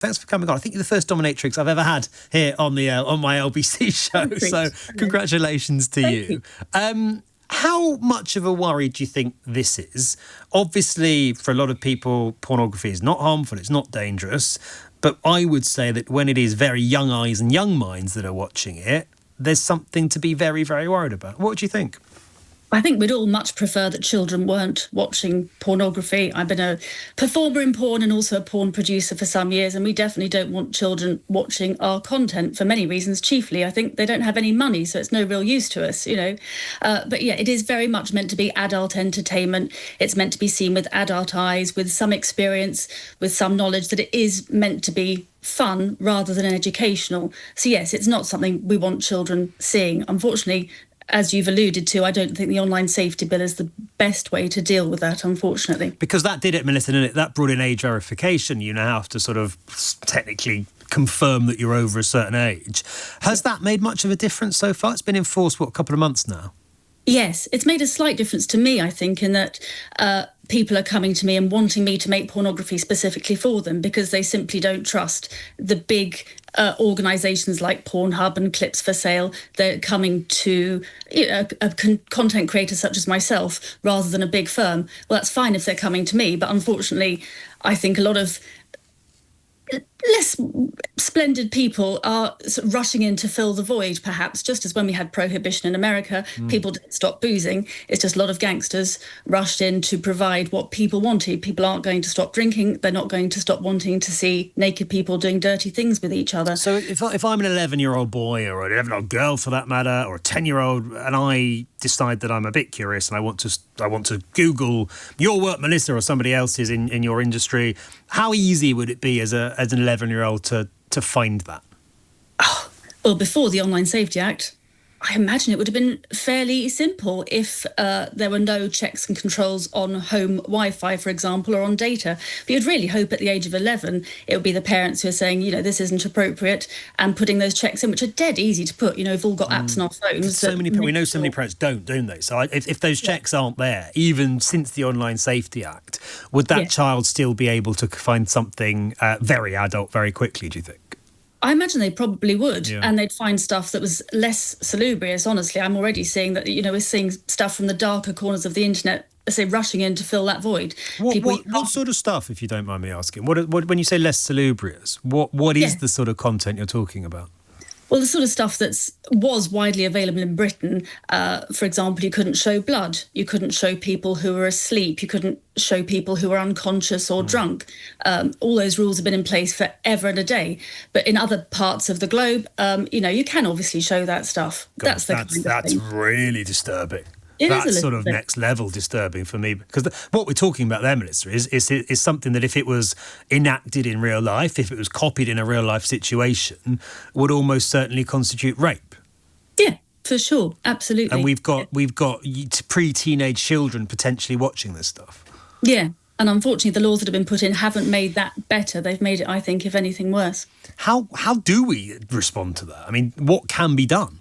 Thanks for coming on. I think you're the first dominatrix I've ever had here on my LBC show. So congratulations to you. How much of a worry do you think this is? Obviously, for a lot of people, pornography is not harmful, it's not dangerous. But I would say that when it is very young eyes and young minds that are watching it, there's something to be very, very worried about. What do you think? I think we'd all much prefer that children weren't watching pornography. I've been a performer in porn and also a porn producer for some years, and we definitely don't want children watching our content for many reasons. Chiefly, I think they don't have any money, so it's no real use to us, But yeah, it is very much meant to be adult entertainment. It's meant to be seen with adult eyes, with some experience, with some knowledge that it is meant to be fun rather than educational. So yes, it's not something we want children seeing. Unfortunately, as you've alluded to, I don't think the online safety bill is the best way to deal with that, unfortunately. Because that did it, Melissa, didn't it? That brought in age verification. You now have to sort of technically confirm that you're over a certain age. Has that made much of a difference so far? It's been enforced, a couple of months now? Yes, it's made a slight difference to me, I think, in that people are coming to me and wanting me to make pornography specifically for them because they simply don't trust the big organisations like Pornhub and Clips for Sale. They're coming to a content creator such as myself rather than a big firm. Well, that's fine if they're coming to me, but unfortunately, I think a lot of less splendid people are sort of rushing in to fill the void, perhaps, just as when we had prohibition in America, people didn't stop boozing. It's just a lot of gangsters rushed in to provide what people wanted. People aren't going to stop drinking. They're not going to stop wanting to see naked people doing dirty things with each other. So if I'm an 11-year-old boy or an 11-year-old girl, for that matter, or a 10-year-old, and I decide that I'm a bit curious and I want to Google your work, Melissa, or somebody else's in your industry, how easy would it be as an 11-year-old to find that? Oh, well, before the Online Safety Act, I imagine it would have been fairly simple if there were no checks and controls on home Wi-Fi, for example, or on data. But you'd really hope at the age of 11 it would be the parents who are saying, this isn't appropriate, and putting those checks in, which are dead easy to put. We've all got apps on our phones. We know so many parents don't they? So if those checks aren't there, even since the Online Safety Act, would that child still be able to find something very adult very quickly, do you think? I imagine they probably would, and they'd find stuff that was less salubrious, honestly. I'm already seeing that, we're seeing stuff from the darker corners of the internet, say, rushing in to fill that void. What sort of stuff, if you don't mind me asking? What when you say less salubrious, what is the sort of content you're talking about? Well, the sort of stuff that was widely available in Britain, for example, you couldn't show blood, you couldn't show people who were asleep, you couldn't show people who were unconscious or drunk. All those rules have been in place forever and a day. But in other parts of the globe, you can obviously show that stuff. God, that's really disturbing. That's sort of next level disturbing for me, because what we're talking about there, Melissa, is something that if it was enacted in real life, if it was copied in a real life situation, would almost certainly constitute rape. Yeah, for sure, absolutely. And we've got pre-teenage children potentially watching this stuff. Yeah, and unfortunately, the laws that have been put in haven't made that better. They've made it, I think, if anything, worse. How do we respond to that? I mean, what can be done?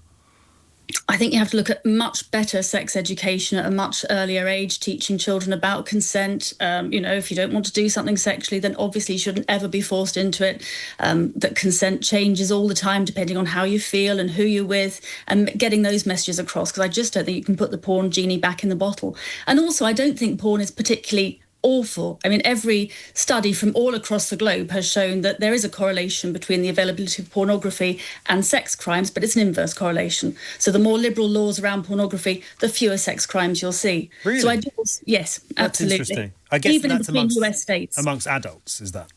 I think you have to look at much better sex education at a much earlier age, teaching children about consent. If you don't want to do something sexually, then obviously you shouldn't ever be forced into it. That consent changes all the time depending on how you feel and who you're with, and getting those messages across, because I just don't think you can put the porn genie back in the bottle. And also, I don't think porn is particularly awful. I mean, every study from all across the globe has shown that there is a correlation between the availability of pornography and sex crimes, but it's an inverse correlation. So the more liberal laws around pornography, the fewer sex crimes you'll see. Really? So I do, yes, that's absolutely. Interesting. I guess even that's in between US states. Amongst adults, is that?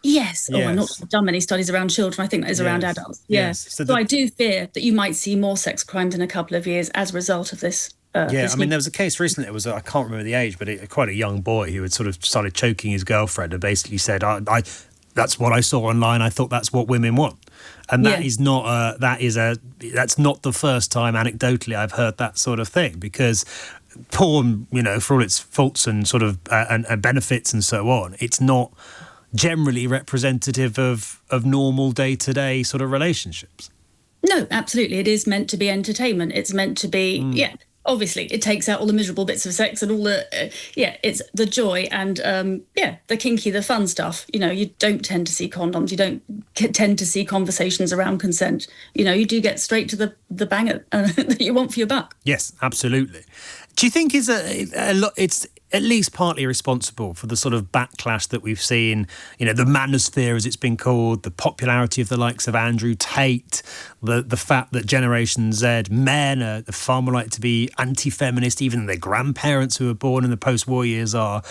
Yes. I've not done many studies around children. I think that is around adults. Yeah. Yes. So I do fear that you might see more sex crimes in a couple of years as a result of this. There was a case recently. It was I can't remember the age, but quite a young boy who had sort of started choking his girlfriend and basically said, "I that's what I saw online. I thought that's what women want," and that is not that's not the first time anecdotally I've heard that sort of thing, because porn, for all its faults and sort of and benefits and so on, it's not generally representative of normal day-to-day sort of relationships. No, absolutely. It is meant to be entertainment. It's meant to be, Obviously, it takes out all the miserable bits of sex and all the it's the joy and the kinky, the fun stuff. You don't tend to see condoms, you don't tend to see conversations around consent. You do get straight to the banger that you want for your buck. Yes, absolutely. Do you think it's at least partly responsible for the sort of backlash that we've seen, the manosphere, as it's been called, the popularity of the likes of Andrew Tate, the fact that Generation Z men are far more likely to be anti-feminist, even their grandparents who were born in the post-war years are.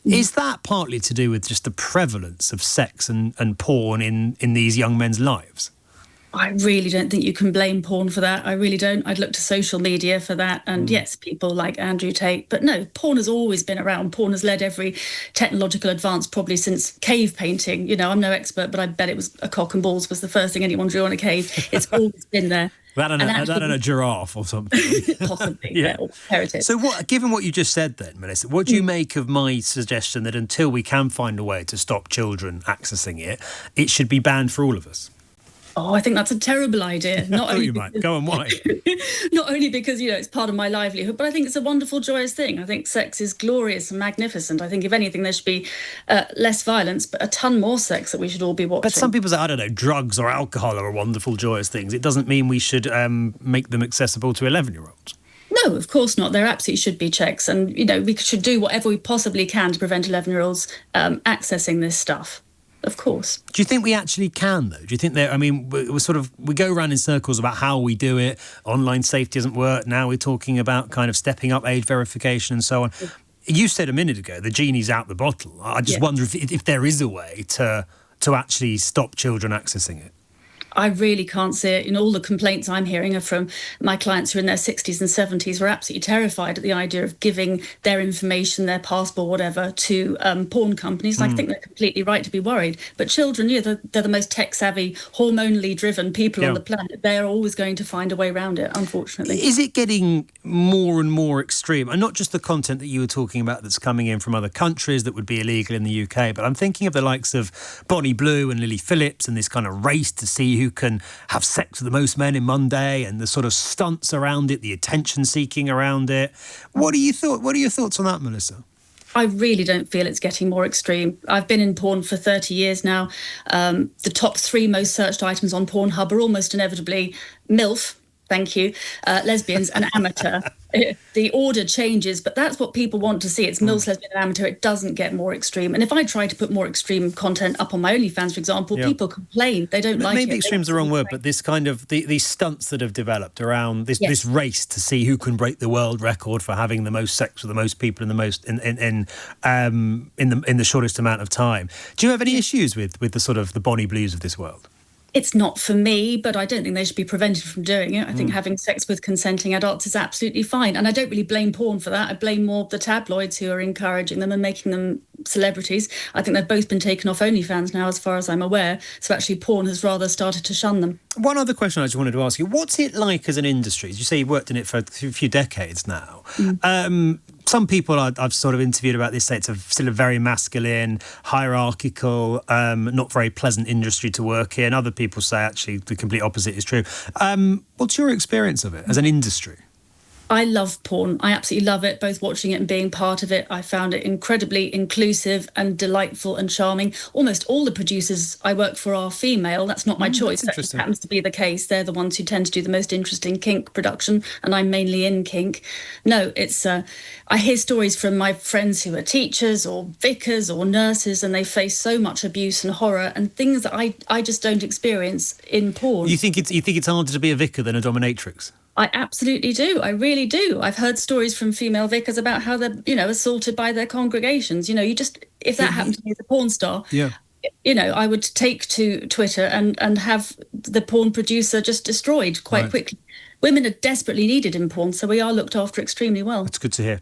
Is that partly to do with just the prevalence of sex and porn in these young men's lives? I really don't think you can blame porn for that. I really don't. I'd look to social media for that. And yes, people like Andrew Tate. But no, porn has always been around. Porn has led every technological advance probably since cave painting. I'm no expert, but I bet it was a cock and balls was the first thing anyone drew on a cave. It's always been there. That and a giraffe or something. Possibly, yeah. Heritage. So given what you just said then, Melissa, what do you make of my suggestion that until we can find a way to stop children accessing it, it should be banned for all of us? Oh, I think that's a terrible idea. Go on, why? Not only because, it's part of my livelihood, but I think it's a wonderful, joyous thing. I think sex is glorious and magnificent. I think, if anything, there should be less violence, but a ton more sex that we should all be watching. But some people say, I don't know, drugs or alcohol are wonderful, joyous things. It doesn't mean we should make them accessible to 11-year-olds. No, of course not. There absolutely should be checks. And, we should do whatever we possibly can to prevent 11-year-olds accessing this stuff. Of course. Do you think we actually can, though? Do you think that, we go around in circles about how we do it. Online safety doesn't work. Now we're talking about kind of stepping up age verification and so on. You said a minute ago, the genie's out the bottle. I just wonder if there is a way to actually stop children accessing it. I really can't see it. All the complaints I'm hearing are from my clients who are in their 60s and 70s who are absolutely terrified at the idea of giving their information, their passport, whatever, to porn companies. And I think they're completely right to be worried. But children, they're the most tech-savvy, hormonally driven people on the planet. They're always going to find a way around it, unfortunately. Is it getting more and more extreme? And not just the content that you were talking about that's coming in from other countries that would be illegal in the UK, but I'm thinking of the likes of Bonnie Blue and Lily Phillips and this kind of race to see who can have sex with the most men in Monday and the sort of stunts around it, the attention seeking around it. What are your thoughts on that, Melissa? I really don't feel it's getting more extreme. I've been in porn for 30 years now. The top 3 most searched items on Pornhub are almost inevitably MILF, thank you, lesbians and amateur. The order changes, but that's what people want to see. It's MILF, lesbian and amateur. It doesn't get more extreme. And if I try to put more extreme content up on my OnlyFans, for example, people complain. They don't like it. Maybe extreme's the wrong word, but this kind of these stunts that have developed around this race to see who can break the world record for having the most sex with the most people in the most in the shortest amount of time. Do you have any issues with the sort of the Bonnie Blues of this world? It's not for me, but I don't think they should be prevented from doing it. I think having sex with consenting adults is absolutely fine. And I don't really blame porn for that. I blame more the tabloids who are encouraging them and making them celebrities. I think they've both been taken off OnlyFans now, as far as I'm aware. So actually porn has rather started to shun them. One other question I just wanted to ask you. What's it like as an industry? As you say, you've worked in it for a few decades now. Some people I've sort of interviewed about this say it's still a very masculine, hierarchical, not very pleasant industry to work in. Other people say actually the complete opposite is true. What's your experience of it as an industry? I love porn. I absolutely love it, both watching it and being part of it. I found it incredibly inclusive and delightful and charming. Almost all the producers I work for are female. That's not my choice. That just happens to be the case. They're the ones who tend to do the most interesting kink production, and I'm mainly in kink. No, it's... I hear stories from my friends who are teachers or vicars or nurses, and they face so much abuse and horror and things that I just don't experience in porn. You think it's harder to be a vicar than a dominatrix? I absolutely do. I really do. I've heard stories from female vicars about how they're, assaulted by their congregations. If that happened to me as a porn star, I would take to Twitter and have the porn producer just destroyed quite quickly. Women are desperately needed in porn, so we are looked after extremely well. That's good to hear.